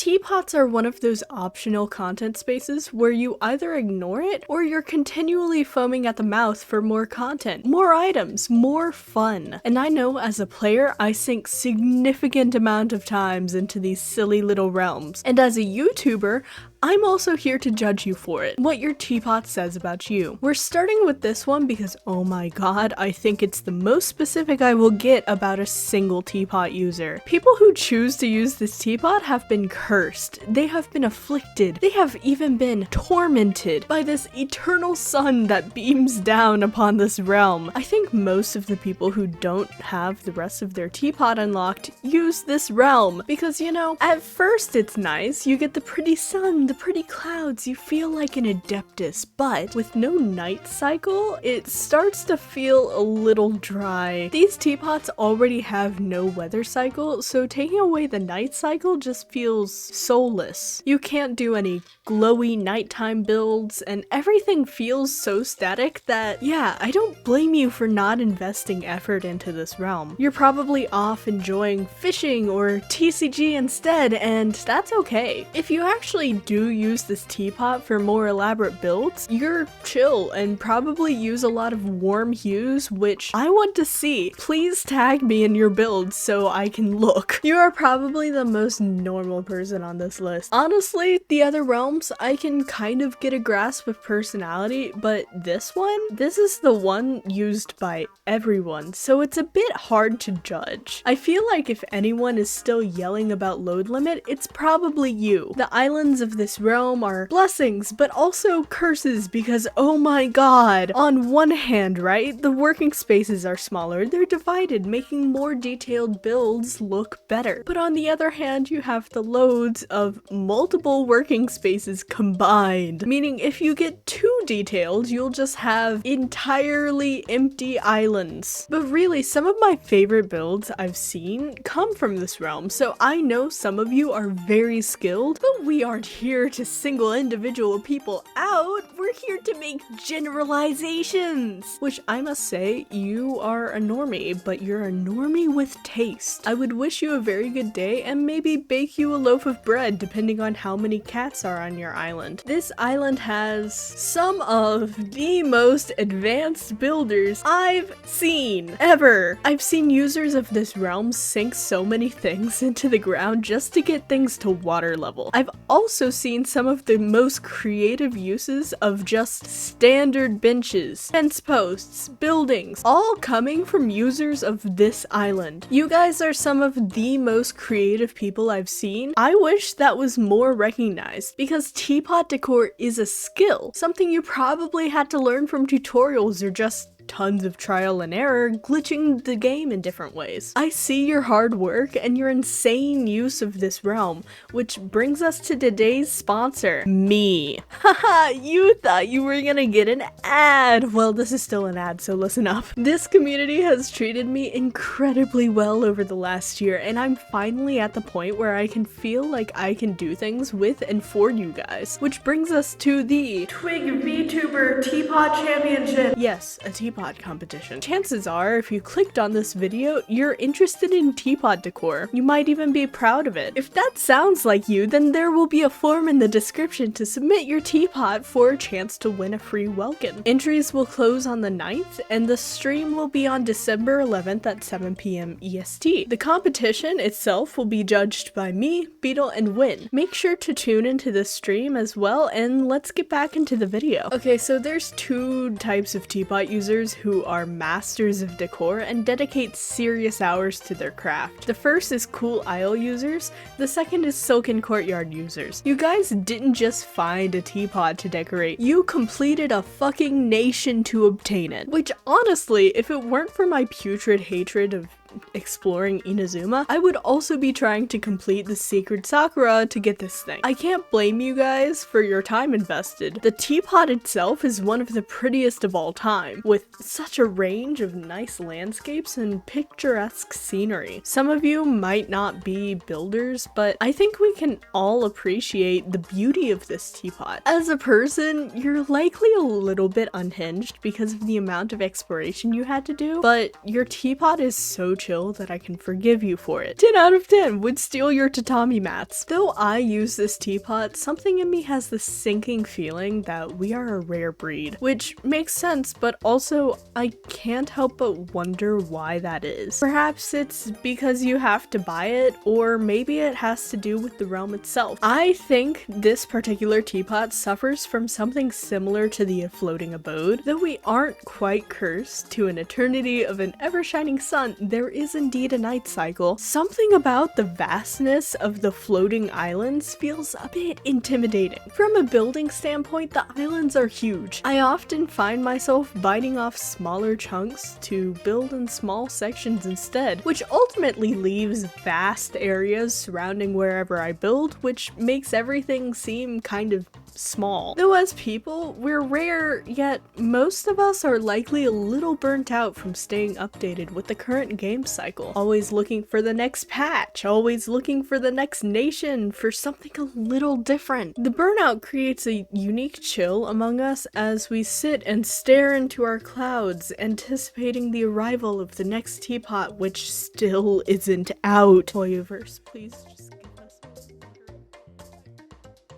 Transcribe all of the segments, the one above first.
Teapots are one of those optional content spaces where you either ignore it or you're continually foaming at the mouth for more content, more items, more fun. And I know as a player, I sink significant amount of times into these silly little realms. And as a YouTuber, I'm also here to judge you for it, what your teapot says about you. We're starting with this one because, oh my god, I think it's the most specific I will get about a single teapot user. People who choose to use this teapot have been cursed, they have been afflicted, they have even been tormented by this eternal sun that beams down upon this realm. I think most of the people who don't have the rest of their teapot unlocked use this realm because, you know, at first it's nice, you get the pretty sun, the pretty clouds, you feel like an adeptus, but with no night cycle, it starts to feel a little dry. These teapots already have no weather cycle, so taking away the night cycle just feels soulless. You can't do any glowy nighttime builds, and everything feels so static that, yeah, I don't blame you for not investing effort into this realm. You're probably off enjoying fishing or TCG instead, and that's okay. If you actually do use this teapot for more elaborate builds, you're chill and probably use a lot of warm hues, which I want to see. Please tag me in your builds so I can look. You are probably the most normal person on this list. Honestly, the other realms, I can kind of get a grasp of personality, but this is the one used by everyone, so it's a bit hard to judge. I feel like if anyone is still yelling about load limit, it's probably you. The islands of this realm are blessings, but also curses because, oh my god, on one hand, right, the working spaces are smaller, they're divided, making more detailed builds look better. But on the other hand, you have the loads of multiple working spaces combined, meaning if you get too detailed, you'll just have entirely empty islands. But really, some of my favorite builds I've seen come from this realm, so I know some of you are very skilled, but we aren't here to single individual people out, we're here to make generalizations! Which I must say, you are a normie, but you're a normie with taste. I would wish you a very good day and maybe bake you a loaf of bread depending on how many cats are on your island. This island has some of the most advanced builders I've seen ever. I've seen users of this realm sink so many things into the ground just to get things to water level. I've also seen some of the most creative uses of just standard benches, fence posts, buildings, all coming from users of this island. You guys are some of the most creative people I've seen. I wish that was more recognized because teapot decor is a skill, something you probably had to learn from tutorials or just tons of trial and error, glitching the game in different ways. I see your hard work and your insane use of this realm, which brings us to today's sponsor, me. Haha, you thought you were gonna get an ad. Well, this is still an ad, so listen up. This community has treated me incredibly well over the last year, and I'm finally at the point where I can feel like I can do things with and for you guys. Which brings us to the Twig VTuber Teapot Championship. Yes, a teapot competition. Chances are, if you clicked on this video, you're interested in teapot decor. You might even be proud of it. If that sounds like you, then there will be a form in the description to submit your teapot for a chance to win a free welcome. Entries will close on the 9th, and the stream will be on December 11th at 7 p.m. EST. The competition itself will be judged by me, Beetle, and Win. Make sure to tune into this stream as well, and let's get back into the video. Okay, so there's two types of teapot users who are masters of decor and dedicate serious hours to their craft. The first is Cool Isle users, the second is Silken Courtyard users. You guys didn't just find a teapot to decorate, you completed a fucking nation to obtain it. Which honestly, if it weren't for my putrid hatred of exploring Inazuma, I would also be trying to complete the Sacred Sakura to get this thing. I can't blame you guys for your time invested. The teapot itself is one of the prettiest of all time, with such a range of nice landscapes and picturesque scenery. Some of you might not be builders, but I think we can all appreciate the beauty of this teapot. As a person, you're likely a little bit unhinged because of the amount of exploration you had to do, but your teapot is so chill that I can forgive you for it. 10 out of 10 would steal your tatami mats. Though I use this teapot, something in me has this sinking feeling that we are a rare breed, which makes sense, but also I can't help but wonder why that is. Perhaps it's because you have to buy it, or maybe it has to do with the realm itself. I think this particular teapot suffers from something similar to the floating abode. Though we aren't quite cursed to an eternity of an ever-shining sun, there is indeed a night cycle. Something about the vastness of the floating islands feels a bit intimidating. From a building standpoint, the islands are huge. I often find myself biting off smaller chunks to build in small sections instead, which ultimately leaves vast areas surrounding wherever I build, which makes everything seem kind of small. Though as people, we're rare, yet most of us are likely a little burnt out from staying updated with the current game cycle. Always looking for the next patch, always looking for the next nation, for something a little different. The burnout creates a unique chill among us as we sit and stare into our clouds, anticipating the arrival of the next teapot, which still isn't out. Hoyoverse, please just give us.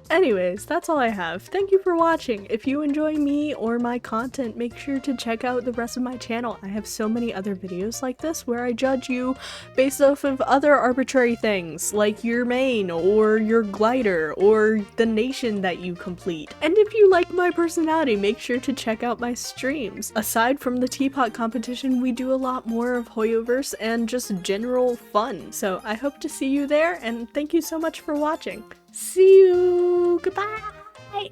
Anyways, that's all I have. Thank you for watching. If you enjoy me or my content, make sure to check out the rest of my channel. I have so many other videos like this where I judge you based off of other arbitrary things, like your main, or your glider, or the nation that you complete. And if you like my personality, make sure to check out my streams. Aside from the teapot competition, we do a lot more of Hoyoverse and just general fun. So I hope to see you there, and thank you so much for watching. See you! Goodbye!